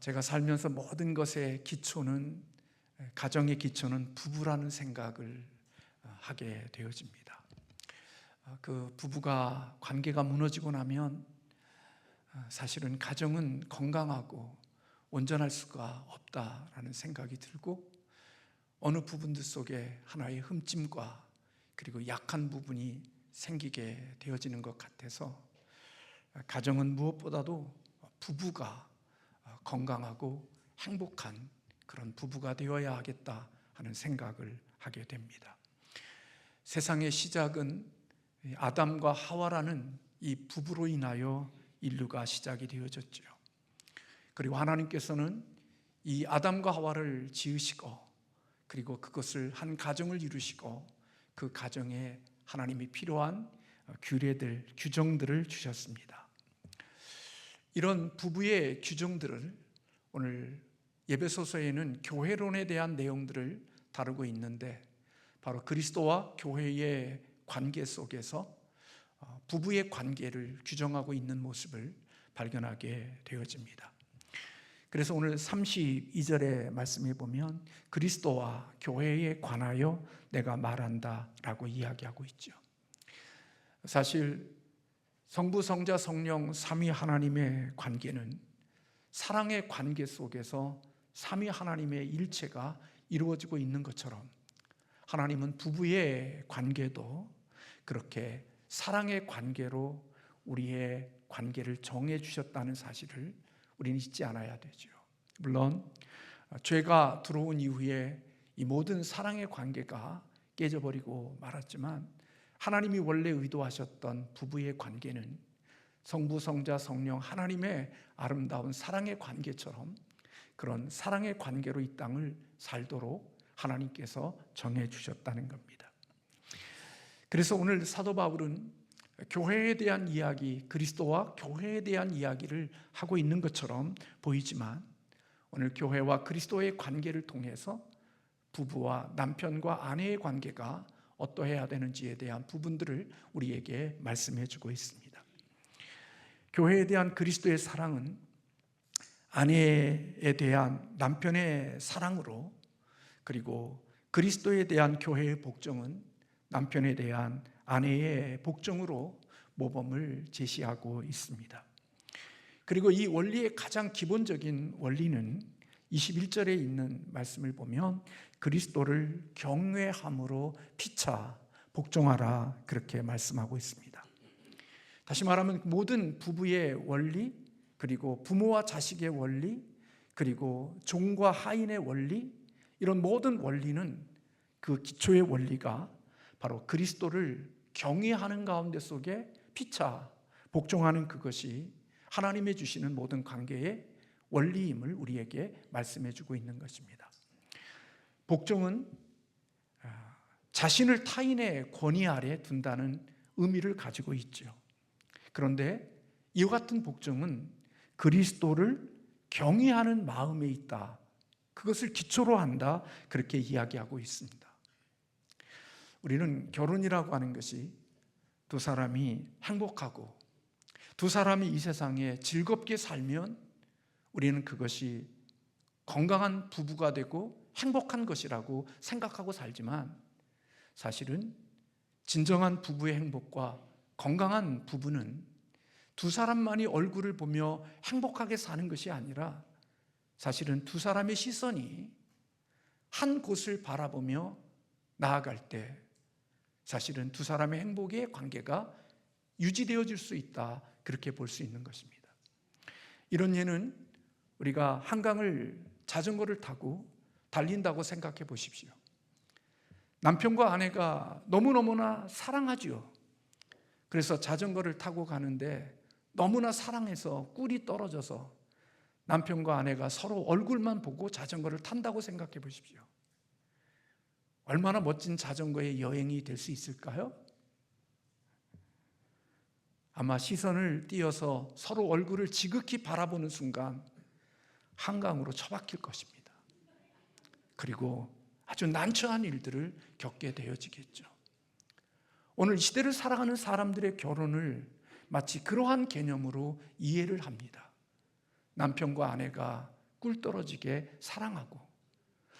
제가 살면서 모든 것의 기초는, 가정의 기초는 부부라는 생각을 하게 되어집니다. 그 부부가 관계가 무너지고 나면 사실은 가정은 건강하고 온전할 수가 없다라는 생각이 들고, 어느 부분들 속에 하나의 흠집과 그리고 약한 부분이 생기게 되어지는 것 같아서, 가정은 무엇보다도 부부가 건강하고 행복한 그런 부부가 되어야 하겠다 하는 생각을 하게 됩니다. 세상의 시작은 아담과 하와라는 이 부부로 인하여 인류가 시작이 되어졌죠. 그리고 하나님께서는 이 아담과 하와를 지으시고, 그리고 그것을 한 가정을 이루시고, 그 가정에 하나님이 필요한 규례들, 규정들을 주셨습니다. 이런 부부의 규정들을 오늘 예배소서에는 교회론에 대한 내용들을 다루고 있는데, 바로 그리스도와 교회의 관계 속에서 부부의 관계를 규정하고 있는 모습을 발견하게 되어집니다. 그래서 오늘 32절의 말씀에 보면 그리스도와 교회에 관하여 내가 말한다 라고 이야기하고 있죠. 사실 성부, 성자, 성령 삼위 하나님의 관계는 사랑의 관계 속에서 삼위 하나님의 일체가 이루어지고 있는 것처럼, 하나님은 부부의 관계도 그렇게 사랑의 관계로 우리의 관계를 정해 주셨다는 사실을 우리는 잊지 않아야 되죠. 물론 죄가 들어온 이후에 이 모든 사랑의 관계가 깨져버리고 말았지만, 하나님이 원래 의도하셨던 부부의 관계는 성부, 성자, 성령 하나님의 아름다운 사랑의 관계처럼, 그런 사랑의 관계로 이 땅을 살도록 하나님께서 정해 주셨다는 겁니다. 그래서 오늘 사도 바울은 교회에 대한 이야기, 그리스도와 교회에 대한 이야기를 하고 있는 것처럼 보이지만, 오늘 교회와 그리스도의 관계를 통해서 부부와 남편과 아내의 관계가 어떠해야 되는지에 대한 부분들을 우리에게 말씀해 주고 있습니다. 교회에 대한 그리스도의 사랑은 아내에 대한 남편의 사랑으로, 그리고 그리스도에 대한 교회의 복종은 남편에 대한 아내의 복종으로 모범을 제시하고 있습니다. 그리고 이 원리의 가장 기본적인 원리는 21절에 있는 말씀을 보면 그리스도를 경외함으로 피차 복종하라, 그렇게 말씀하고 있습니다. 다시 말하면 모든 부부의 원리, 그리고 부모와 자식의 원리, 그리고 종과 하인의 원리, 이런 모든 원리는, 그 기초의 원리가 바로 그리스도를 경외하는 가운데 속에 피차 복종하는 그것이 하나님의 주시는 모든 관계의 원리임을 우리에게 말씀해 주고 있는 것입니다. 복종은 자신을 타인의 권위 아래 둔다는 의미를 가지고 있죠. 그런데 이와 같은 복종은 그리스도를 경외하는 마음에 있다, 그것을 기초로 한다, 그렇게 이야기하고 있습니다. 우리는 결혼이라고 하는 것이 두 사람이 행복하고 두 사람이 이 세상에 즐겁게 살면 우리는 그것이 건강한 부부가 되고 행복한 것이라고 생각하고 살지만, 사실은 진정한 부부의 행복과 건강한 부부는 두 사람만이 얼굴을 보며 행복하게 사는 것이 아니라, 사실은 두 사람의 시선이 한 곳을 바라보며 나아갈 때 사실은 두 사람의 행복의 관계가 유지되어질 수 있다, 그렇게 볼 수 있는 것입니다. 이런 예는 우리가 한강을 자전거를 타고 달린다고 생각해 보십시오. 남편과 아내가 너무너무나 사랑하지요. 그래서 자전거를 타고 가는데 너무나 사랑해서 꿀이 떨어져서 남편과 아내가 서로 얼굴만 보고 자전거를 탄다고 생각해 보십시오. 얼마나 멋진 자전거의 여행이 될 수 있을까요? 아마 시선을 띄어서 서로 얼굴을 지극히 바라보는 순간 한강으로 처박힐 것입니다. 그리고 아주 난처한 일들을 겪게 되어지겠죠. 오늘 시대를 살아가는 사람들의 결혼을 마치 그러한 개념으로 이해를 합니다. 남편과 아내가 꿀 떨어지게 사랑하고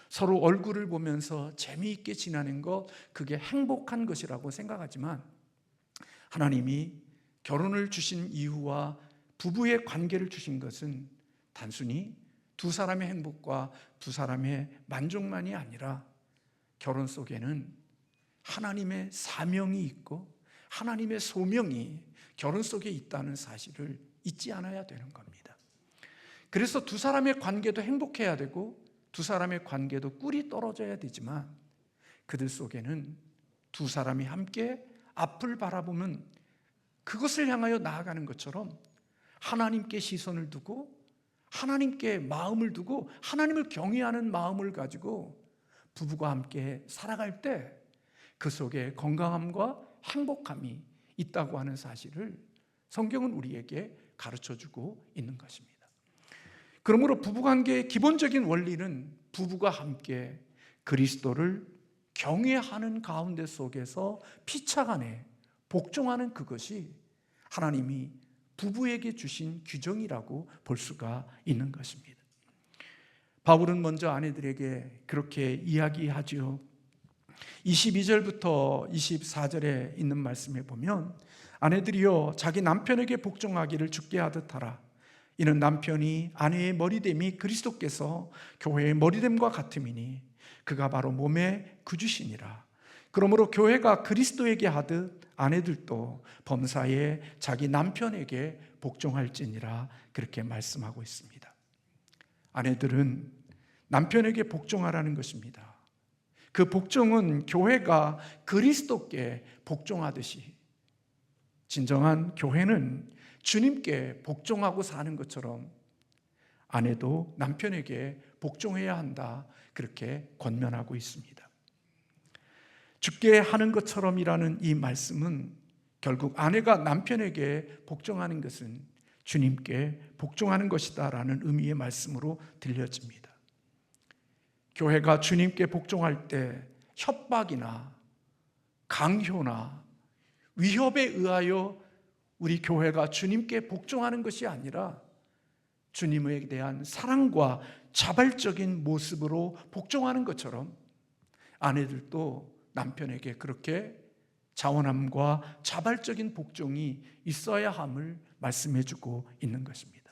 서로 얼굴을 보면서 재미있게 지내는 것, 그게 행복한 것이라고 생각하지만 하나님이 결혼을 주신 이유와 부부의 관계를 주신 것은 단순히 두 사람의 행복과 두 사람의 만족만이 아니라 결혼 속에는 하나님의 사명이 있고 하나님의 소명이 결혼 속에 있다는 사실을 잊지 않아야 되는 겁니다. 그래서 두 사람의 관계도 행복해야 되고 두 사람의 관계도 꿀이 떨어져야 되지만 그들 속에는 두 사람이 함께 앞을 바라보면 그것을 향하여 나아가는 것처럼 하나님께 시선을 두고 하나님께 마음을 두고 하나님을 경외하는 마음을 가지고 부부가 함께 살아갈 때 그 속에 건강함과 행복함이 있다고 하는 사실을 성경은 우리에게 가르쳐주고 있는 것입니다. 그러므로 부부관계의 기본적인 원리는 부부가 함께 그리스도를 경외하는 가운데 속에서 피차간에 복종하는 그것이 하나님이 부부에게 주신 규정이라고 볼 수가 있는 것입니다. 바울은 먼저 아내들에게 그렇게 이야기하죠. 22절부터 24절에 있는 말씀에 보면 아내들이여 자기 남편에게 복종하기를 주께 하듯 하라. 이는 남편이 아내의 머리됨이 그리스도께서 교회의 머리됨과 같음이니 그가 바로 몸의 구주시니라. 그러므로 교회가 그리스도에게 하듯 아내들도 범사에 자기 남편에게 복종할지니라, 그렇게 말씀하고 있습니다. 아내들은 남편에게 복종하라는 것입니다. 그 복종은 교회가 그리스도께 복종하듯이, 진정한 교회는 주님께 복종하고 사는 것처럼 아내도 남편에게 복종해야 한다, 그렇게 권면하고 있습니다. 주께 하는 것처럼이라는 이 말씀은 결국 아내가 남편에게 복종하는 것은 주님께 복종하는 것이다라는 의미의 말씀으로 들려집니다. 교회가 주님께 복종할 때 협박이나 강요나 위협에 의하여 우리 교회가 주님께 복종하는 것이 아니라 주님에 대한 사랑과 자발적인 모습으로 복종하는 것처럼 아내들도 남편에게 그렇게 자원함과 자발적인 복종이 있어야 함을 말씀해주고 있는 것입니다.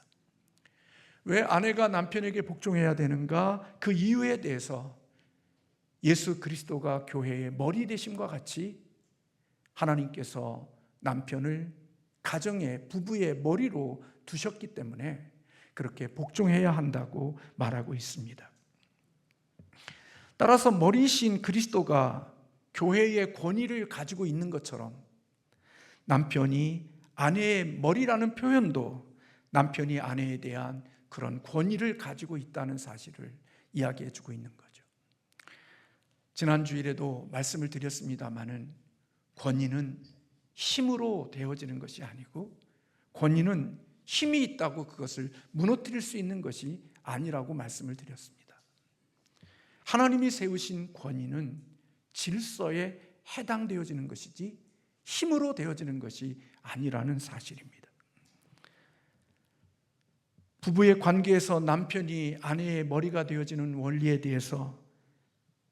왜 아내가 남편에게 복종해야 되는가? 그 이유에 대해서 예수 그리스도가 교회의 머리 되심과 같이 하나님께서 남편을 가정의 부부의 머리로 두셨기 때문에 그렇게 복종해야 한다고 말하고 있습니다. 따라서 머리이신 그리스도가 교회의 권위를 가지고 있는 것처럼 남편이 아내의 머리라는 표현도 남편이 아내에 대한 그런 권위를 가지고 있다는 사실을 이야기해 주고 있는 거죠. 지난 주일에도 말씀을 드렸습니다마는 권위는 힘으로 되어지는 것이 아니고 권위는 힘이 있다고 그것을 무너뜨릴 수 있는 것이 아니라고 말씀을 드렸습니다. 하나님이 세우신 권위는 질서에 해당되어지는 것이지 힘으로 되어지는 것이 아니라는 사실입니다. 부부의 관계에서 남편이 아내의 머리가 되어지는 원리에 대해서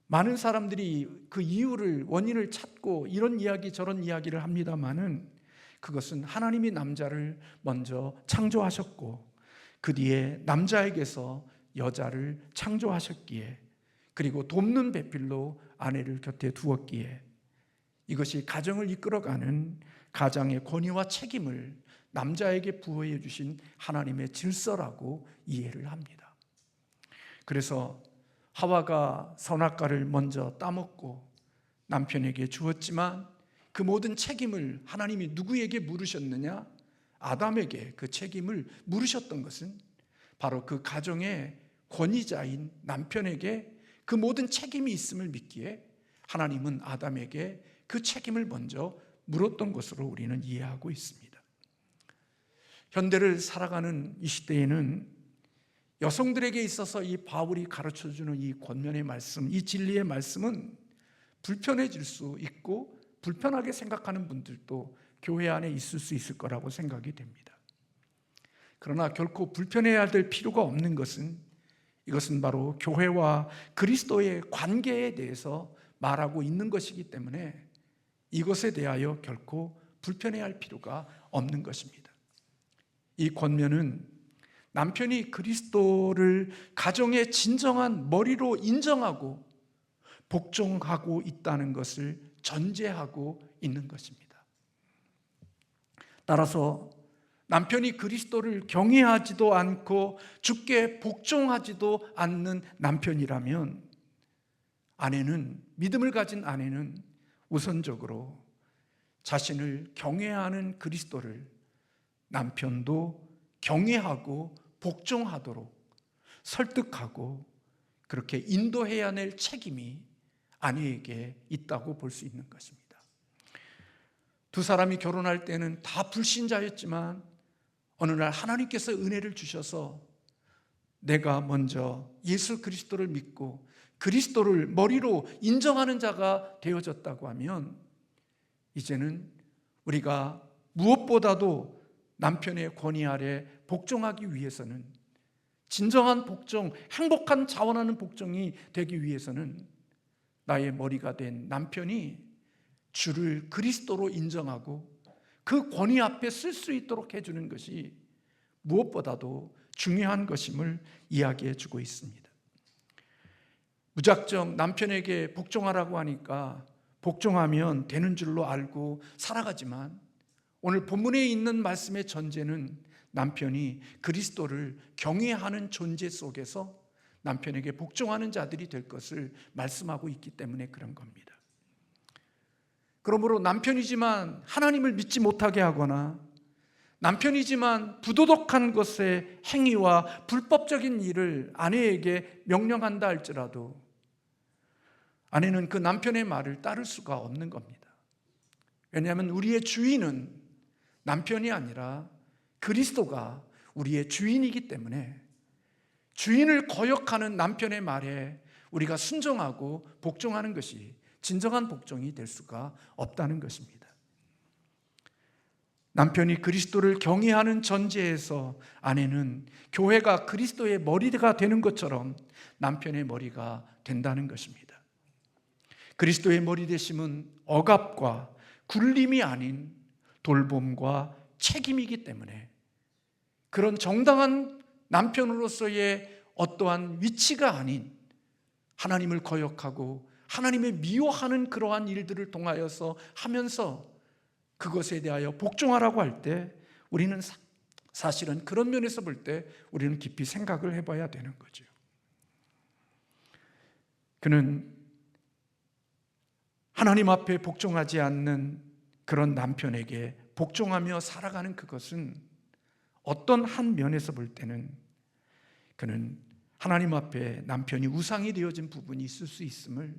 많은 사람들이 그 이유를, 원인을 찾고 이런 이야기 저런 이야기를 합니다마는 그것은 하나님이 남자를 먼저 창조하셨고 그 뒤에 남자에게서 여자를 창조하셨기에, 그리고 돕는 배필로 아내를 곁에 두었기에 이것이 가정을 이끌어가는 가장의 권위와 책임을 남자에게 부여해 주신 하나님의 질서라고 이해를 합니다. 그래서 하와가 선악과를 먼저 따먹고 남편에게 주었지만 그 모든 책임을 하나님이 누구에게 물으셨느냐? 아담에게 그 책임을 물으셨던 것은 바로 그 가정의 권위자인 남편에게 그 모든 책임이 있음을 믿기에 하나님은 아담에게 그 책임을 먼저 물었던 것으로 우리는 이해하고 있습니다. 현대를 살아가는 이 시대에는 여성들에게 있어서 이 바울이 가르쳐주는 이 권면의 말씀, 이 진리의 말씀은 불편해질 수 있고 불편하게 생각하는 분들도 교회 안에 있을 수 있을 거라고 생각이 됩니다. 그러나 결코 불편해야 될 필요가 없는 것은 이것은 바로 교회와 그리스도의 관계에 대해서 말하고 있는 것이기 때문에 이것에 대하여 결코 불편해할 필요가 없는 것입니다. 이 권면은 남편이 그리스도를 가정의 진정한 머리로 인정하고 복종하고 있다는 것을 전제하고 있는 것입니다. 따라서 남편이 그리스도를 경외하지도 않고 주께 복종하지도 않는 남편이라면 믿음을 가진 아내는 우선적으로 자신을 경외하는 그리스도를 남편도 경외하고 복종하도록 설득하고 그렇게 인도해야 할 책임이 아내에게 있다고 볼 수 있는 것입니다. 두 사람이 결혼할 때는 다 불신자였지만 어느 날 하나님께서 은혜를 주셔서 내가 먼저 예수 그리스도를 믿고 그리스도를 머리로 인정하는 자가 되어졌다고 하면 이제는 우리가 무엇보다도 남편의 권위 아래 복종하기 위해서는, 진정한 복종, 행복한 자원하는 복종이 되기 위해서는 나의 머리가 된 남편이 주를 그리스도로 인정하고 그 권위 앞에 쓸 수 있도록 해주는 것이 무엇보다도 중요한 것임을 이야기해 주고 있습니다. 무작정 남편에게 복종하라고 하니까 복종하면 되는 줄로 알고 살아가지만 오늘 본문에 있는 말씀의 전제는 남편이 그리스도를 경외하는 존재 속에서 남편에게 복종하는 자들이 될 것을 말씀하고 있기 때문에 그런 겁니다. 그러므로 남편이지만 하나님을 믿지 못하게 하거나 남편이지만 부도덕한 것의 행위와 불법적인 일을 아내에게 명령한다 할지라도 아내는 그 남편의 말을 따를 수가 없는 겁니다. 왜냐하면 우리의 주인은 남편이 아니라 그리스도가 우리의 주인이기 때문에 주인을 거역하는 남편의 말에 우리가 순종하고 복종하는 것이 진정한 복종이 될 수가 없다는 것입니다. 남편이 그리스도를 경외하는 전제에서 아내는 교회가 그리스도의 머리가 되는 것처럼 남편의 머리가 된다는 것입니다. 그리스도의 머리 되심은 억압과 굴림이 아닌 돌봄과 책임이기 때문에 그런 정당한 남편으로서의 어떠한 위치가 아닌 하나님을 거역하고 하나님의 미워하는 그러한 일들을 통하여서 하면서 그것에 대하여 복종하라고 할 때 우리는 사실은 그런 면에서 볼 때 우리는 깊이 생각을 해봐야 되는 거죠. 그는 하나님 앞에 복종하지 않는 그런 남편에게 복종하며 살아가는 그것은 어떤 한 면에서 볼 때는 그는 하나님 앞에 남편이 우상이 되어진 부분이 있을 수 있음을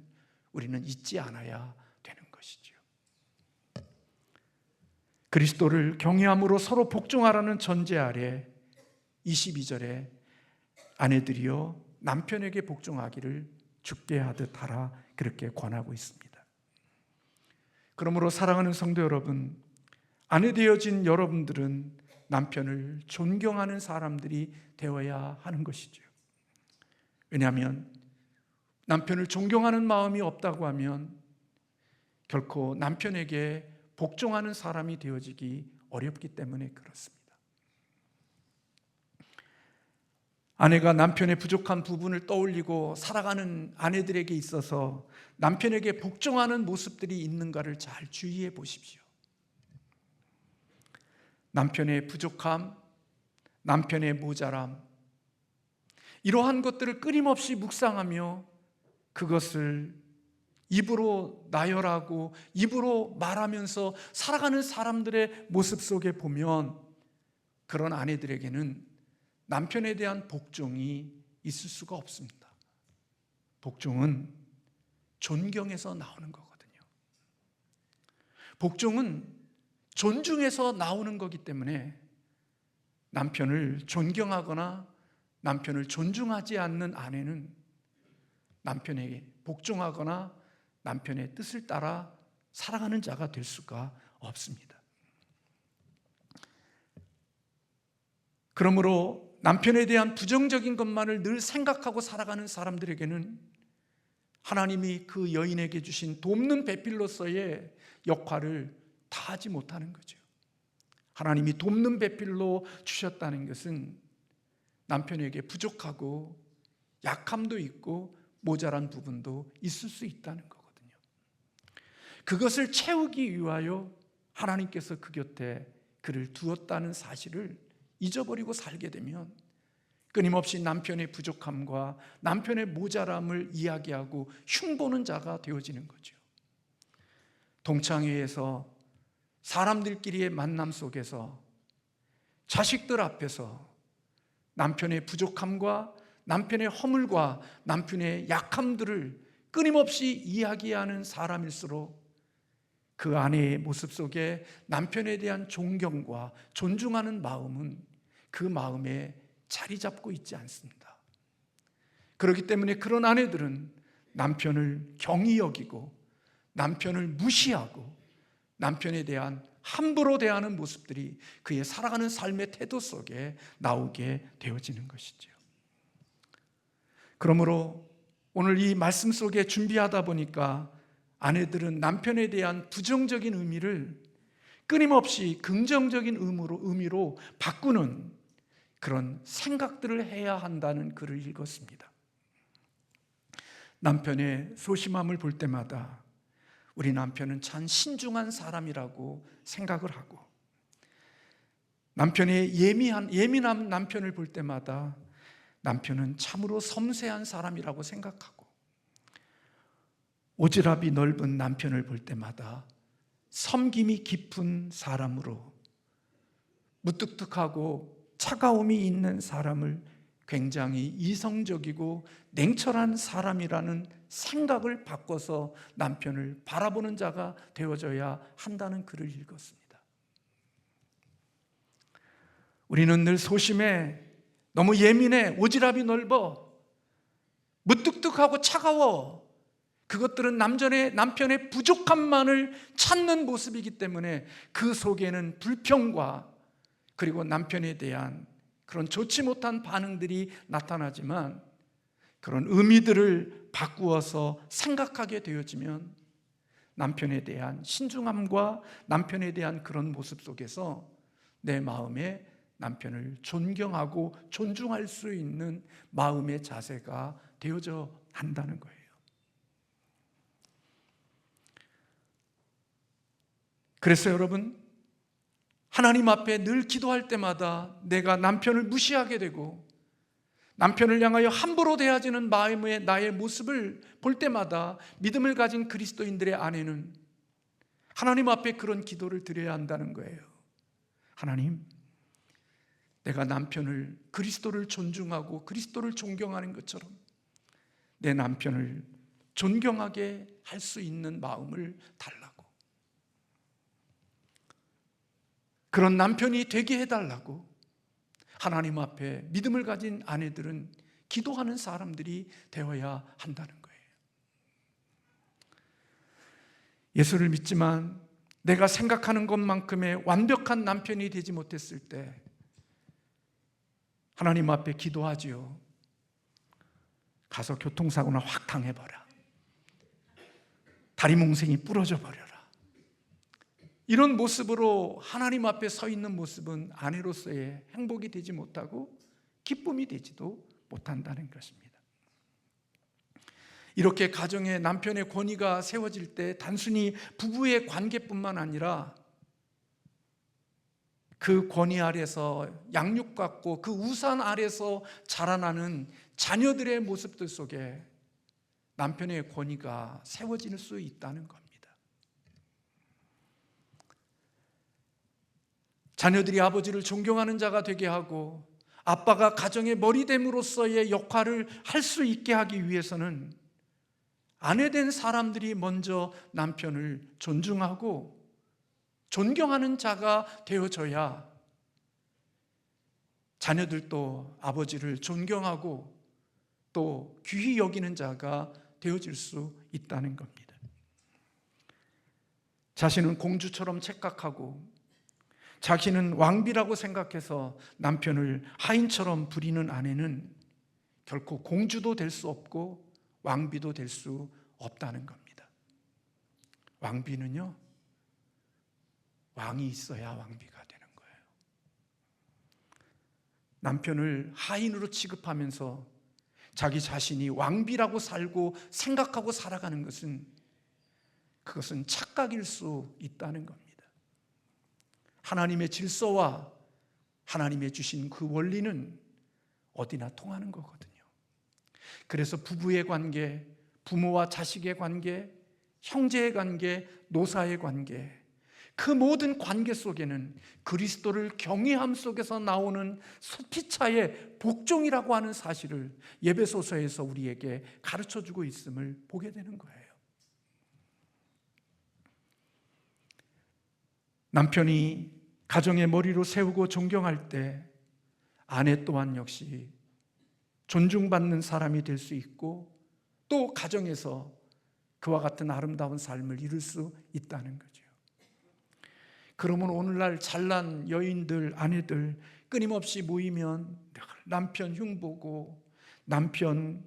우리는 잊지 않아야 되는 것이죠. 그리스도를 경외함으로 서로 복종하라는 전제 아래 22절에 아내들이여 남편에게 복종하기를 주께 하듯 하라 그렇게 권하고 있습니다. 그러므로 사랑하는 성도 여러분, 아내 되어진 여러분들은 남편을 존경하는 사람들이 되어야 하는 것이죠. 왜냐하면 남편을 존경하는 마음이 없다고 하면 결코 남편에게 복종하는 사람이 되어지기 어렵기 때문에 그렇습니다. 아내가 남편의 부족한 부분을 떠올리고 살아가는 아내들에게 있어서 남편에게 복종하는 모습들이 있는가를 잘 주의해 보십시오. 남편의 부족함, 남편의 모자람, 이러한 것들을 끊임없이 묵상하며 그것을 입으로 나열하고 입으로 말하면서 살아가는 사람들의 모습 속에 보면 그런 아내들에게는 남편에 대한 복종이 있을 수가 없습니다. 복종은 존경에서 나오는 거거든요. 복종은 존중에서 나오는 거기 때문에 남편을 존경하거나 남편을 존중하지 않는 아내는 남편에게 복종하거나 남편의 뜻을 따라 살아가는 자가 될 수가 없습니다. 그러므로 남편에 대한 부정적인 것만을 늘 생각하고 살아가는 사람들에게는 하나님이 그 여인에게 주신 돕는 배필로서의 역할을 다하지 못하는 거죠. 하나님이 돕는 배필로 주셨다는 것은 남편에게 부족하고 약함도 있고 모자란 부분도 있을 수 있다는 거거든요. 그것을 채우기 위하여 하나님께서 그 곁에 그를 두었다는 사실을 잊어버리고 살게 되면 끊임없이 남편의 부족함과 남편의 모자람을 이야기하고 흉보는 자가 되어지는 거죠. 동창회에서 사람들끼리의 만남 속에서 자식들 앞에서 남편의 부족함과 남편의 허물과 남편의 약함들을 끊임없이 이야기하는 사람일수록 그 아내의 모습 속에 남편에 대한 존경과 존중하는 마음은 그 마음에 자리 잡고 있지 않습니다. 그렇기 때문에 그런 아내들은 남편을 경히 여기고 남편을 무시하고 남편에 대한 함부로 대하는 모습들이 그의 살아가는 삶의 태도 속에 나오게 되어지는 것이죠. 그러므로 오늘 이 말씀 속에 준비하다 보니까 아내들은 남편에 대한 부정적인 의미를 끊임없이 긍정적인 의미로 바꾸는 그런 생각들을 해야 한다는 글을 읽었습니다. 남편의 소심함을 볼 때마다 우리 남편은 참 신중한 사람이라고 생각을 하고, 남편의 예민한 남편을 볼 때마다 남편은 참으로 섬세한 사람이라고 생각하고, 오지랖이 넓은 남편을 볼 때마다 섬김이 깊은 사람으로, 무뚝뚝하고 차가움이 있는 사람을 굉장히 이성적이고 냉철한 사람이라는 생각을 바꿔서 남편을 바라보는 자가 되어져야 한다는 글을 읽었습니다. 우리는 늘 소심해, 너무 예민해, 오지랖이 넓어, 무뚝뚝하고 차가워, 그것들은 남편의 부족함만을 찾는 모습이기 때문에 그 속에는 불평과 그리고 남편에 대한 그런 좋지 못한 반응들이 나타나지만, 그런 의미들을 바꾸어서 생각하게 되어지면 남편에 대한 신중함과 남편에 대한 그런 모습 속에서 내 마음에 남편을 존경하고 존중할 수 있는 마음의 자세가 되어져 한다는 거예요. 그래서 여러분, 하나님 앞에 늘 기도할 때마다 내가 남편을 무시하게 되고 남편을 향하여 함부로 대하지는 마음의 나의 모습을 볼 때마다 믿음을 가진 그리스도인들의 아내는 하나님 앞에 그런 기도를 드려야 한다는 거예요. 하나님, 내가 남편을, 그리스도를 존중하고 그리스도를 존경하는 것처럼 내 남편을 존경하게 할 수 있는 마음을 달라고, 그런 남편이 되게 해달라고 하나님 앞에 믿음을 가진 아내들은 기도하는 사람들이 되어야 한다는 거예요. 예수를 믿지만 내가 생각하는 것만큼의 완벽한 남편이 되지 못했을 때 하나님 앞에 기도하지요. 가서 교통사고나 확 당해버려, 다리 몽생이 부러져 버려라. 이런 모습으로 하나님 앞에 서 있는 모습은 아내로서의 행복이 되지 못하고 기쁨이 되지도 못한다는 것입니다. 이렇게 가정에 남편의 권위가 세워질 때 단순히 부부의 관계뿐만 아니라 그 권위 아래서 양육받고 그 우산 아래서 자라나는 자녀들의 모습들 속에 남편의 권위가 세워질 수 있다는 겁니다. 자녀들이 아버지를 존경하는 자가 되게 하고 아빠가 가정의 머리됨으로써의 역할을 할 수 있게 하기 위해서는 아내된 사람들이 먼저 남편을 존중하고 존경하는 자가 되어져야 자녀들도 아버지를 존경하고 또 귀히 여기는 자가 되어질 수 있다는 겁니다. 자신은 공주처럼 착각하고 자기는 왕비라고 생각해서 남편을 하인처럼 부리는 아내는 결코 공주도 될 수 없고 왕비도 될 수 없다는 겁니다. 왕비는요, 왕이 있어야 왕비가 되는 거예요. 남편을 하인으로 취급하면서 자기 자신이 왕비라고 살고 생각하고 살아가는 그것은 착각일 수 있다는 겁니다. 하나님의 질서와 하나님의 주신 그 원리는 어디나 통하는 거거든요. 그래서 부부의 관계, 부모와 자식의 관계, 형제의 관계, 노사의 관계, 그 모든 관계 속에는 그리스도를 경외함 속에서 나오는 소피차의 복종이라고 하는 사실을 에베소서에서 우리에게 가르쳐주고 있음을 보게 되는 거예요. 남편이 가정의 머리로 세우고 존경할 때 아내 또한 역시 존중받는 사람이 될 수 있고 또 가정에서 그와 같은 아름다운 삶을 이룰 수 있다는 거죠. 그러면 오늘날 잘난 여인들, 아내들 끊임없이 모이면 남편 흉보고 남편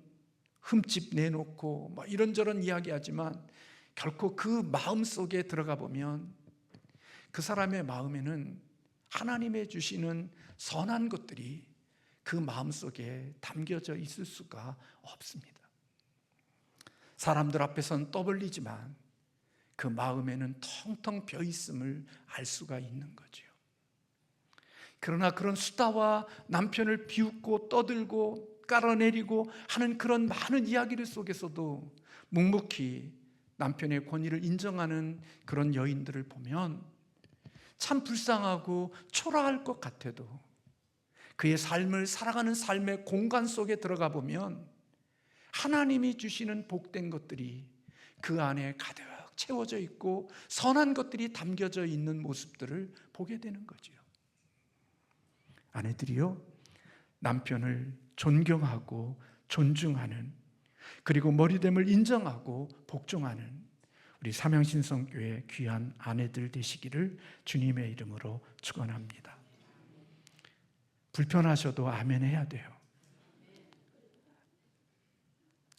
흠집 내놓고 뭐 이런저런 이야기하지만 결코 그 마음 속에 들어가 보면 그 사람의 마음에는 하나님의 주시는 선한 것들이 그 마음 속에 담겨져 있을 수가 없습니다. 사람들 앞에서는 떠벌리지만 그 마음에는 텅텅 비어 있음을 알 수가 있는 거죠. 그러나 그런 수다와 남편을 비웃고 떠들고 깔아내리고 하는 그런 많은 이야기들 속에서도 묵묵히 남편의 권위를 인정하는 그런 여인들을 보면 참 불쌍하고 초라할 것 같아도 그의 삶을 살아가는 삶의 공간 속에 들어가 보면 하나님이 주시는 복된 것들이 그 안에 가득 채워져 있고 선한 것들이 담겨져 있는 모습들을 보게 되는 거죠. 아내들이요, 남편을 존경하고 존중하는, 그리고 머리됨을 인정하고 복종하는 우리 삼양신성교회 귀한 아내들 되시기를 주님의 이름으로 축원합니다. 불편하셔도 아멘 해야 돼요.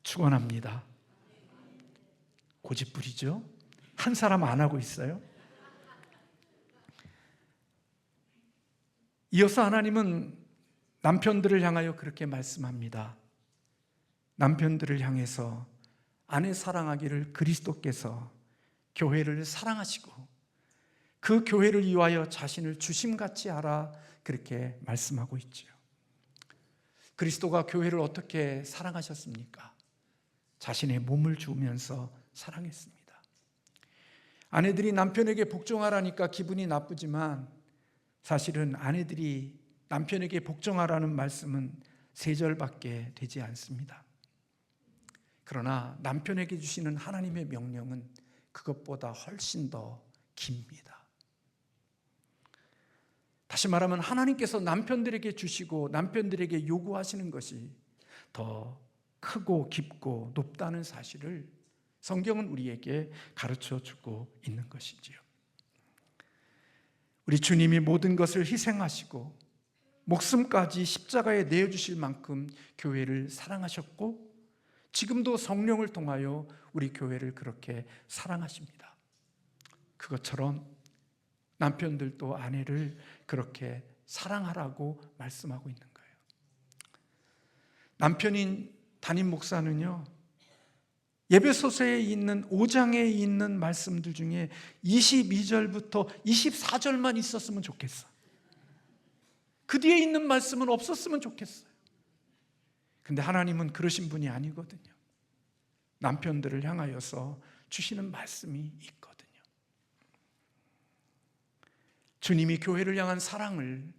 축원합니다. 고집부리죠? 한 사람 안 하고 있어요? 이어서 하나님은 남편들을 향하여 그렇게 말씀합니다. 남편들을 향해서 아내 사랑하기를 그리스도께서 교회를 사랑하시고 그 교회를 위하여 자신을 주심같이 하라, 그렇게 말씀하고 있죠. 그리스도가 교회를 어떻게 사랑하셨습니까? 자신의 몸을 주면서 사랑했습니다. 아내들이 남편에게 복종하라니까 기분이 나쁘지만 사실은 아내들이 남편에게 복종하라는 말씀은 3절밖에 되지 않습니다. 그러나 남편에게 주시는 하나님의 명령은 그것보다 훨씬 더 깁니다. 다시 말하면 하나님께서 남편들에게 주시고 남편들에게 요구하시는 것이 더 크고 깊고 높다는 사실을 성경은 우리에게 가르쳐 주고 있는 것이지요. 우리 주님이 모든 것을 희생하시고 목숨까지 십자가에 내어주실 만큼 교회를 사랑하셨고 지금도 성령을 통하여 우리 교회를 그렇게 사랑하십니다. 그것처럼 남편들도 아내를 그렇게 사랑하라고 말씀하고 있는 거예요. 남편인 담임 목사는요, 에베소서에 있는 5장에 있는 말씀들 중에 22절부터 24절만 있었으면 좋겠어. 그 뒤에 있는 말씀은 없었으면 좋겠어요. 근데 하나님은 그러신 분이 아니거든요. 남편들을 향하여서 주시는 말씀이 있거든요. 주님이 교회를 향한 사랑을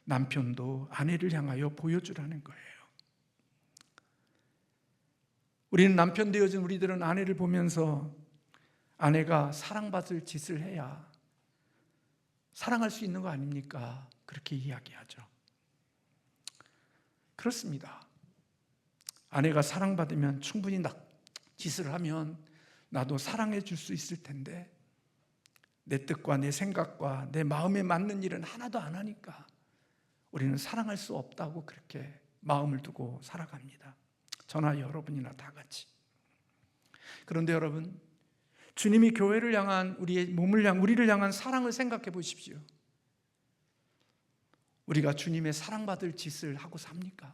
남편도 아내를 향하여 보여주라는 거예요. 우리는 남편 되어진 우리들은 아내를 보면서 아내가 사랑받을 짓을 해야 사랑할 수 있는 거 아닙니까? 그렇게 이야기하죠. 그렇습니다. 아내가 사랑받으면 충분히 짓을 하면 나도 사랑해 줄 수 있을 텐데 내 뜻과 내 생각과 내 마음에 맞는 일은 하나도 안 하니까 우리는 사랑할 수 없다고 그렇게 마음을 두고 살아갑니다. 저나 여러분이나 다 같이. 그런데 여러분, 주님이 교회를 향한 우리를 향한 사랑을 생각해 보십시오. 우리가 주님의 사랑받을 짓을 하고 삽니까?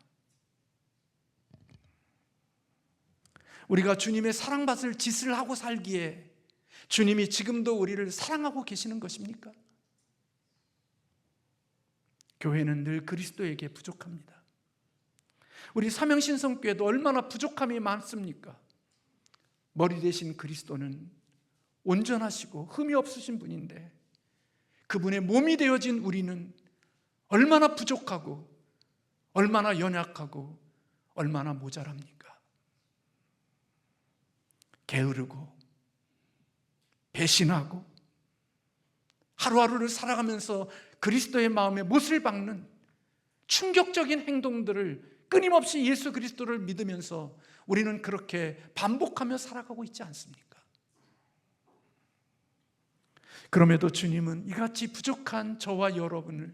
우리가 주님의 사랑받을 짓을 하고 살기에 주님이 지금도 우리를 사랑하고 계시는 것입니까? 교회는 늘 그리스도에게 부족합니다. 우리 삼영신성교회도 얼마나 부족함이 많습니까? 머리 대신 그리스도는 온전하시고 흠이 없으신 분인데 그분의 몸이 되어진 우리는 얼마나 부족하고 얼마나 연약하고 얼마나 모자랍니까? 게으르고 배신하고 하루하루를 살아가면서 그리스도의 마음에 못을 박는 충격적인 행동들을 끊임없이 예수 그리스도를 믿으면서 우리는 그렇게 반복하며 살아가고 있지 않습니까? 그럼에도 주님은 이같이 부족한 저와 여러분을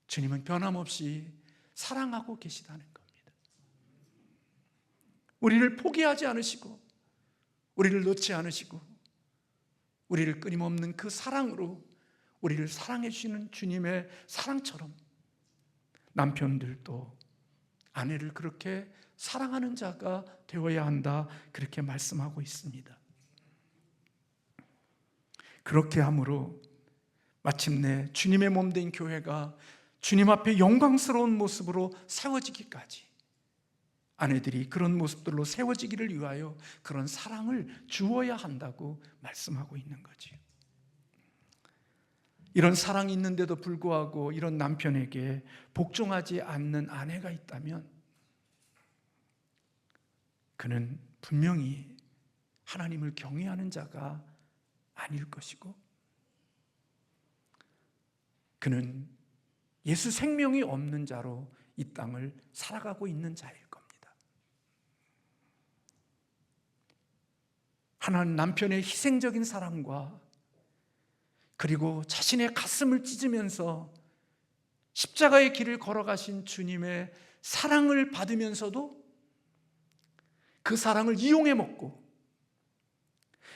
주님은 변함없이 사랑하고 계시다는 겁니다. 우리를 포기하지 않으시고 우리를 놓지 않으시고 우리를 끊임없는 그 사랑으로 우리를 사랑해 주시는 주님의 사랑처럼 남편들도 아내를 그렇게 사랑하는 자가 되어야 한다, 그렇게 말씀하고 있습니다. 그렇게 함으로 마침내 주님의 몸 된 교회가 주님 앞에 영광스러운 모습으로 세워지기까지, 아내들이 그런 모습들로 세워지기를 위하여 그런 사랑을 주어야 한다고 말씀하고 있는 거지요. 이런 사랑이 있는데도 불구하고 이런 남편에게 복종하지 않는 아내가 있다면 그는 분명히 하나님을 경외하는 자가 아닐 것이고 그는 예수 생명이 없는 자로 이 땅을 살아가고 있는 자일 겁니다. 하나님 남편의 희생적인 사랑과 그리고 자신의 가슴을 찢으면서 십자가의 길을 걸어가신 주님의 사랑을 받으면서도 그 사랑을 이용해 먹고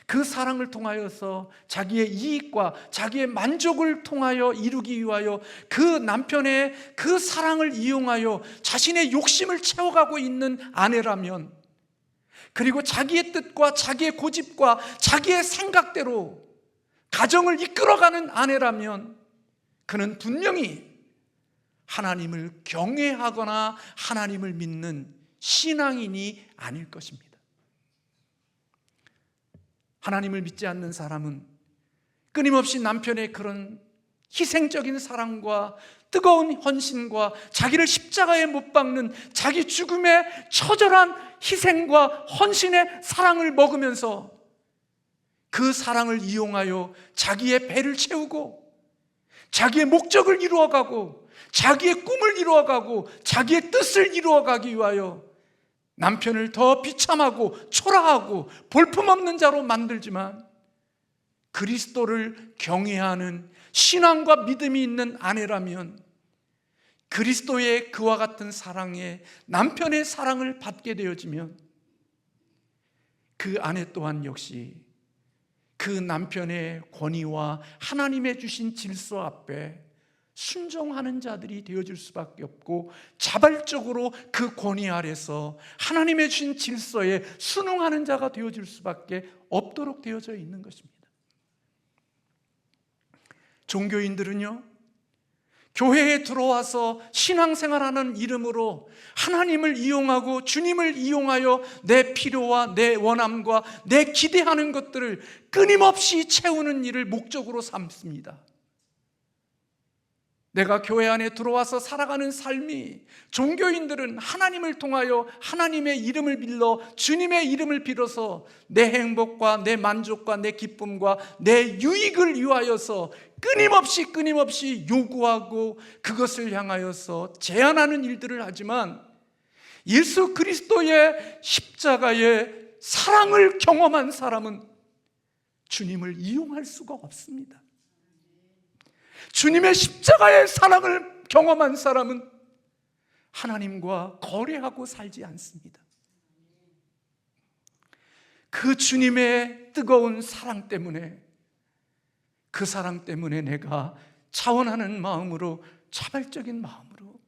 그 사랑을 통하여서 자기의 이익과 자기의 만족을 통하여 이루기 위하여 그 남편의 그 사랑을 이용하여 자신의 욕심을 채워가고 있는 아내라면, 그리고 자기의 뜻과 자기의 고집과 자기의 생각대로 가정을 이끌어가는 아내라면 그는 분명히 하나님을 경외하거나 하나님을 믿는 신앙인이 아닐 것입니다. 하나님을 믿지 않는 사람은 끊임없이 남편의 그런 희생적인 사랑과 뜨거운 헌신과 자기를 십자가에 못 박는 자기 죽음의 처절한 희생과 헌신의 사랑을 먹으면서 그 사랑을 이용하여 자기의 배를 채우고 자기의 목적을 이루어가고 자기의 꿈을 이루어가고 자기의 뜻을 이루어가기 위하여 남편을 더 비참하고 초라하고 볼품없는 자로 만들지만 그리스도를 경외하는 신앙과 믿음이 있는 아내라면 그리스도의 그와 같은 사랑에 남편의 사랑을 받게 되어지면 그 아내 또한 역시 그 남편의 권위와 하나님의 주신 질서 앞에 순종하는 자들이 되어질 수밖에 없고 자발적으로 그 권위 아래서 하나님의 주신 질서에 순응하는 자가 되어질 수밖에 없도록 되어져 있는 것입니다. 종교인들은요, 교회에 들어와서 신앙생활하는 이름으로 하나님을 이용하고 주님을 이용하여 내 필요와 내 원함과 내 기대하는 것들을 끊임없이 채우는 일을 목적으로 삼습니다. 내가 교회 안에 들어와서 살아가는 삶이, 종교인들은 하나님을 통하여 하나님의 이름을 빌러 주님의 이름을 빌어서 내 행복과 내 만족과 내 기쁨과 내 유익을 위하여서 끊임없이 요구하고 그것을 향하여서 제안하는 일들을 하지만 예수 그리스도의 십자가의 사랑을 경험한 사람은 주님을 이용할 수가 없습니다. 주님의 십자가의 사랑을 경험한 사람은 하나님과 거래하고 살지 않습니다. 그 주님의 뜨거운 사랑 때문에, 그 사랑 때문에 내가 차원하는 마음으로, 자발적인 마음으로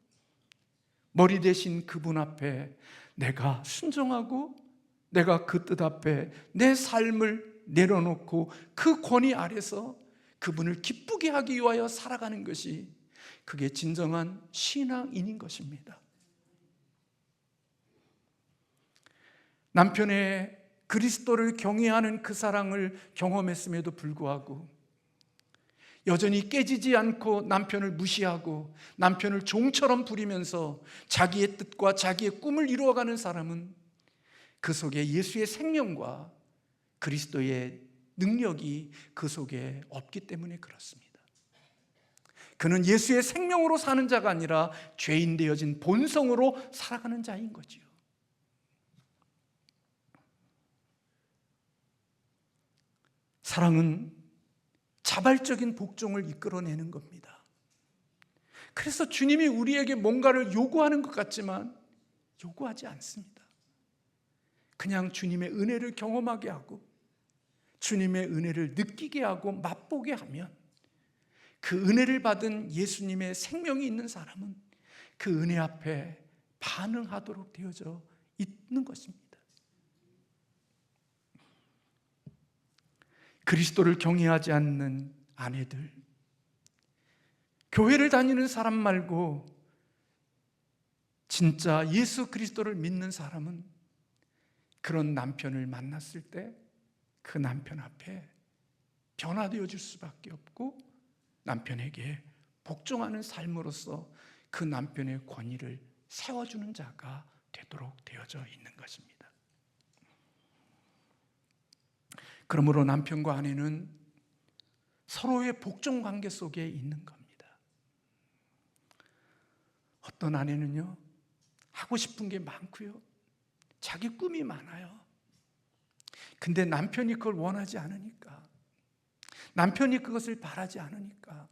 머리 대신 그분 앞에 내가 순종하고, 내가 그 뜻 앞에 내 삶을 내려놓고 그 권위 아래서 그분을 기쁘게 하기 위하여 살아가는 것이, 그게 진정한 신앙인인 것입니다. 남편의 그리스도를 경외하는 그 사랑을 경험했음에도 불구하고 여전히 깨지지 않고 남편을 무시하고 남편을 종처럼 부리면서 자기의 뜻과 자기의 꿈을 이루어가는 사람은 그 속에 예수의 생명과 그리스도의 능력이 그 속에 없기 때문에 그렇습니다. 그는 예수의 생명으로 사는 자가 아니라 죄인 되어진 본성으로 살아가는 자인 거지요. 사랑은 자발적인 복종을 이끌어내는 겁니다. 그래서 주님이 우리에게 뭔가를 요구하는 것 같지만 요구하지 않습니다. 그냥 주님의 은혜를 경험하게 하고 주님의 은혜를 느끼게 하고 맛보게 하면, 그 은혜를 받은 예수님의 생명이 있는 사람은 그 은혜 앞에 반응하도록 되어져 있는 것입니다. 그리스도를 경외하지 않는 아내들, 교회를 다니는 사람 말고 진짜 예수 그리스도를 믿는 사람은 그런 남편을 만났을 때 그 남편 앞에 변화되어 줄 수밖에 없고, 남편에게 복종하는 삶으로서 그 남편의 권위를 세워주는 자가 되도록 되어져 있는 것입니다. 그러므로 남편과 아내는 서로의 복종 관계 속에 있는 겁니다. 어떤 아내는요, 하고 싶은 게 많고요, 자기 꿈이 많아요. 근데 남편이 그걸 원하지 않으니까, 남편이 그것을 바라지 않으니까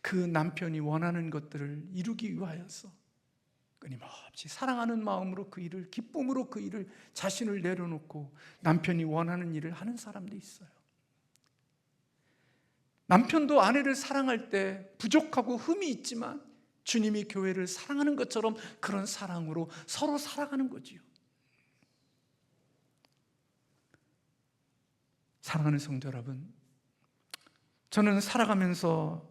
그 남편이 원하는 것들을 이루기 위하여서 끊임없이 사랑하는 마음으로 그 일을, 기쁨으로 그 일을, 자신을 내려놓고 남편이 원하는 일을 하는 사람도 있어요. 남편도 아내를 사랑할 때 부족하고 흠이 있지만 주님이 교회를 사랑하는 것처럼 그런 사랑으로 서로 살아가는 거지요. 사랑하는 성도 여러분, 저는 살아가면서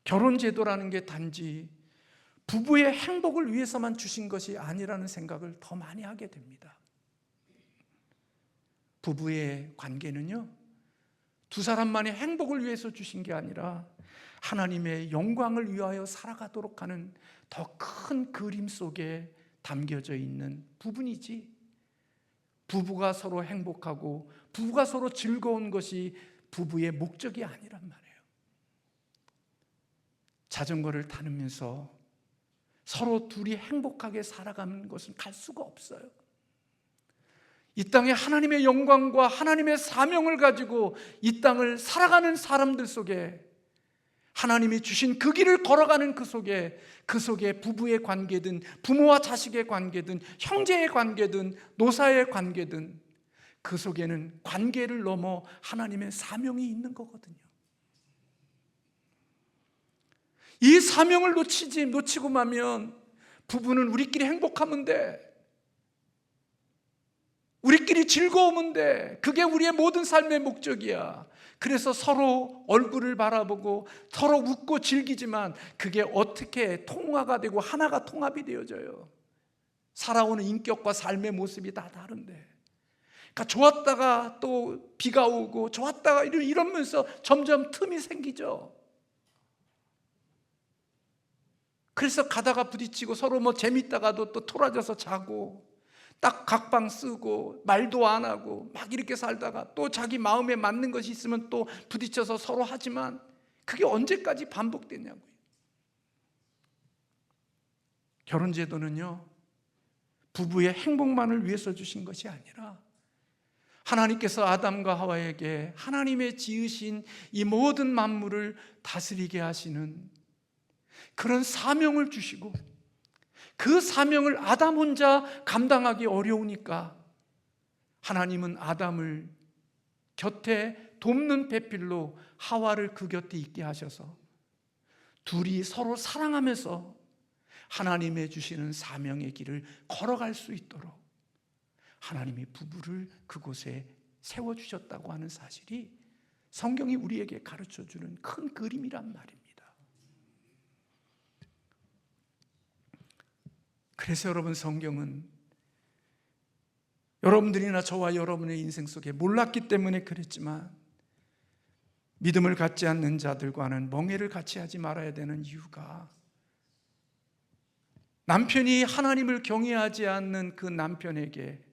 결혼제도라는 게 단지 부부의 행복을 위해서만 주신 것이 아니라는 생각을 더 많이 하게 됩니다. 부부의 관계는요, 두 사람만의 행복을 위해서 주신 게 아니라 하나님의 영광을 위하여 살아가도록 하는 더 큰 그림 속에 담겨져 있는 부분이지, 부부가 서로 행복하고 부부가 서로 즐거운 것이 부부의 목적이 아니란 말이에요. 자전거를 타면서 서로 둘이 행복하게 살아가는 것은 갈 수가 없어요. 이 땅에 하나님의 영광과 하나님의 사명을 가지고 이 땅을 살아가는 사람들 속에, 하나님이 주신 그 길을 걸어가는 그 속에 부부의 관계든 부모와 자식의 관계든 형제의 관계든 노사의 관계든 그 속에는 관계를 넘어 하나님의 사명이 있는 거거든요. 이 사명을 놓치고 마면 부부는 우리끼리 행복하면 돼, 우리끼리 즐거우면 돼, 그게 우리의 모든 삶의 목적이야. 그래서 서로 얼굴을 바라보고 서로 웃고 즐기지만 그게 어떻게 통화가 되고 하나가 통합이 되어져요? 살아오는 인격과 삶의 모습이 다 다른데, 그러니까 좋았다가 또 비가 오고 좋았다가 이러면서 점점 틈이 생기죠. 그래서 가다가 부딪히고 서로 뭐 재밌다가도 또 토라져서 자고 딱 각방 쓰고 말도 안 하고 막 이렇게 살다가 또 자기 마음에 맞는 것이 있으면 또 부딪혀서 서로 하지만 그게 언제까지 반복되냐고요. 결혼제도는요, 부부의 행복만을 위해서 주신 것이 아니라 하나님께서 아담과 하와에게 하나님의 지으신 이 모든 만물을 다스리게 하시는 그런 사명을 주시고, 그 사명을 아담 혼자 감당하기 어려우니까 하나님은 아담을 곁에 돕는 배필로 하와를 그 곁에 있게 하셔서 둘이 서로 사랑하면서 하나님의 주시는 사명의 길을 걸어갈 수 있도록 하나님이 부부를 그곳에 세워주셨다고 하는 사실이 성경이 우리에게 가르쳐주는 큰 그림이란 말입니다. 그래서 여러분, 성경은 여러분들이나 저와 여러분의 인생 속에 몰랐기 때문에 그랬지만, 믿음을 갖지 않는 자들과는 멍해를 같이 하지 말아야 되는 이유가, 남편이 하나님을 경외하지 않는 그 남편에게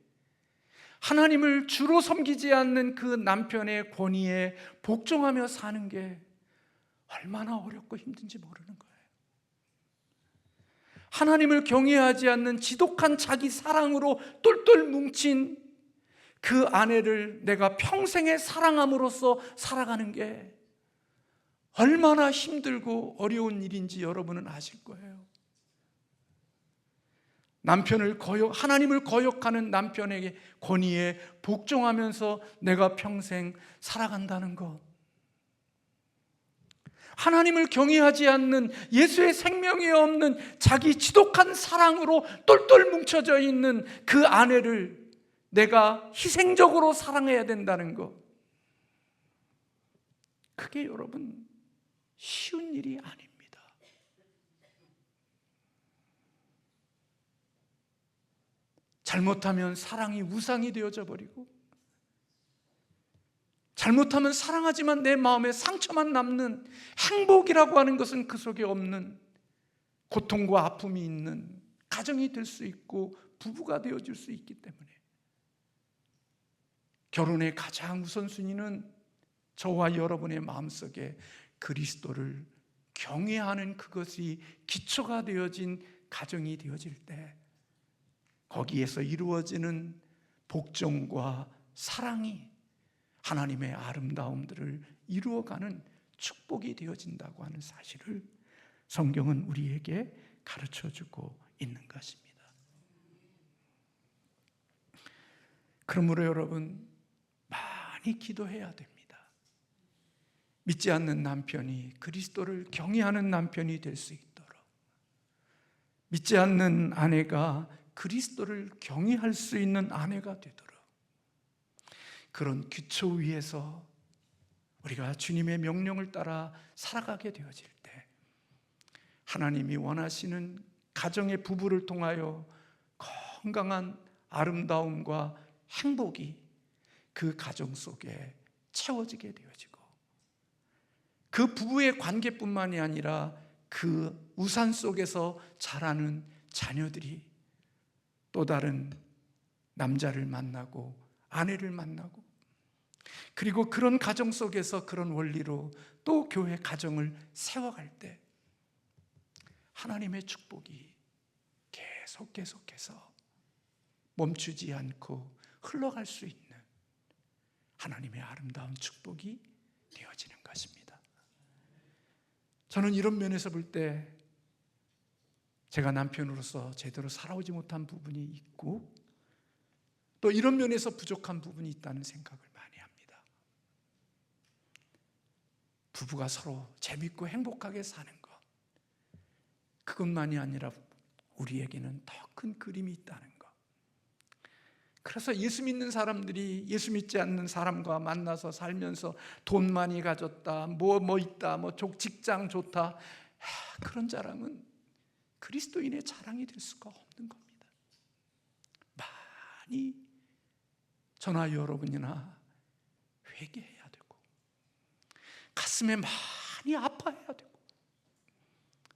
하나님을 주로 섬기지 않는 그 남편의 권위에 복종하며 사는 게 얼마나 어렵고 힘든지 모르는 거예요. 하나님을 경외하지 않는 지독한 자기 사랑으로 똘똘 뭉친 그 아내를 내가 평생에 사랑함으로써 살아가는 게 얼마나 힘들고 어려운 일인지 여러분은 아실 거예요. 하나님을 거역하는 남편에게 권위에 복종하면서 내가 평생 살아간다는 것, 하나님을 경외하지 않는, 예수의 생명이 없는 자기 지독한 사랑으로 똘똘 뭉쳐져 있는 그 아내를 내가 희생적으로 사랑해야 된다는 것, 그게 여러분 쉬운 일이 아닙니다. 잘못하면 사랑이 우상이 되어져 버리고, 잘못하면 사랑하지만 내 마음에 상처만 남는, 행복이라고 하는 것은 그 속에 없는 고통과 아픔이 있는 가정이 될 수 있고 부부가 되어질 수 있기 때문에 결혼의 가장 우선순위는 저와 여러분의 마음속에 그리스도를 경외하는 그것이 기초가 되어진 가정이 되어질 때, 거기에서 이루어지는 복종과 사랑이 하나님의 아름다움들을 이루어가는 축복이 되어진다고 하는 사실을 성경은 우리에게 가르쳐주고 있는 것입니다. 그러므로 여러분, 많이 기도해야 됩니다. 믿지 않는 남편이 그리스도를 경외하는 남편이 될 수 있도록, 믿지 않는 아내가 그리스도를 경외할 수 있는 아내가 되도록, 그런 기초 위에서 우리가 주님의 명령을 따라 살아가게 되어질 때, 하나님이 원하시는 가정의 부부를 통하여 건강한 아름다움과 행복이 그 가정 속에 채워지게 되어지고, 그 부부의 관계뿐만이 아니라 그 우산 속에서 자라는 자녀들이 또 다른 남자를 만나고 아내를 만나고, 그리고 그런 가정 속에서 그런 원리로 또 교회 가정을 세워갈 때 하나님의 축복이 계속해서 멈추지 않고 흘러갈 수 있는 하나님의 아름다운 축복이 되어지는 것입니다. 저는 이런 면에서 볼 때 제가 남편으로서 제대로 살아오지 못한 부분이 있고, 또 이런 면에서 부족한 부분이 있다는 생각을 많이 합니다. 부부가 서로 재밌고 행복하게 사는 것, 그것만이 아니라 우리에게는 더 큰 그림이 있다는 것. 그래서 예수 믿는 사람들이 예수 믿지 않는 사람과 만나서 살면서 돈 많이 가졌다, 뭐 있다, 직장 좋다, 그런 자랑은 그리스도인의 자랑이 될 수가 없는 겁니다. 많이 저나 여러분이나 회개해야 되고, 가슴에 많이 아파해야 되고,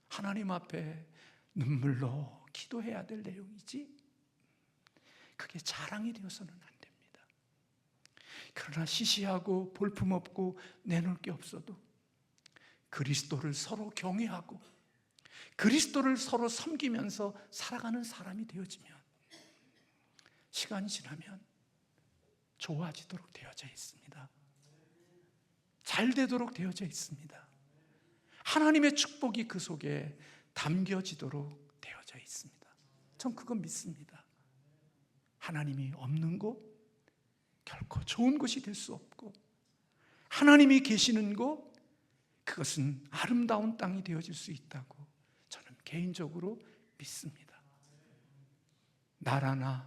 하나님 앞에 눈물로 기도해야 될 내용이지, 그게 자랑이 되어서는 안 됩니다. 그러나 시시하고 볼품없고 내놓을 게 없어도 그리스도를 서로 경외하고 그리스도를 서로 섬기면서 살아가는 사람이 되어지면, 시간이 지나면 좋아지도록 되어져 있습니다. 잘 되도록 되어져 있습니다. 하나님의 축복이 그 속에 담겨지도록 되어져 있습니다. 전 그건 믿습니다. 하나님이 없는 곳 결코 좋은 곳이 될 수 없고, 하나님이 계시는 곳 그것은 아름다운 땅이 되어질 수 있다고 저는 개인적으로 믿습니다. 나라나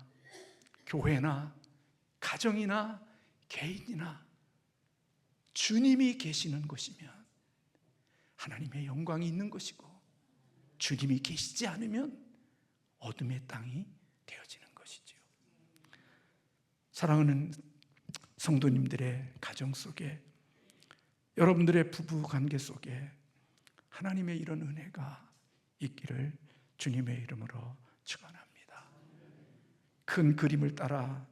교회나 가정이나 개인이나 주님이 계시는 곳이면 하나님의 영광이 있는 것이고, 주님이 계시지 않으면 어둠의 땅이 되어지는 것이지요. 사랑하는 성도님들의 가정 속에, 여러분들의 부부 관계 속에 하나님의 이런 은혜가 있기를 주님의 이름으로 축원합니다. 큰 그림을 따라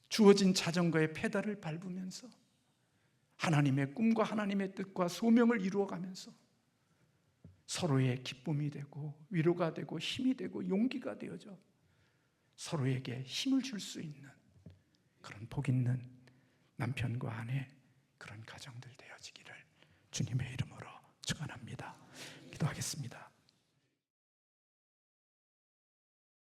주어진 자전거의 페달을 밟으면서 하나님의 꿈과 하나님의 뜻과 소명을 이루어가면서 서로의 기쁨이 되고 위로가 되고 힘이 되고 용기가 되어져 서로에게 힘을 줄 수 있는 그런 복 있는 남편과 아내, 그런 가정들 되어지기를 주님의 이름으로 축원합니다. 기도하겠습니다.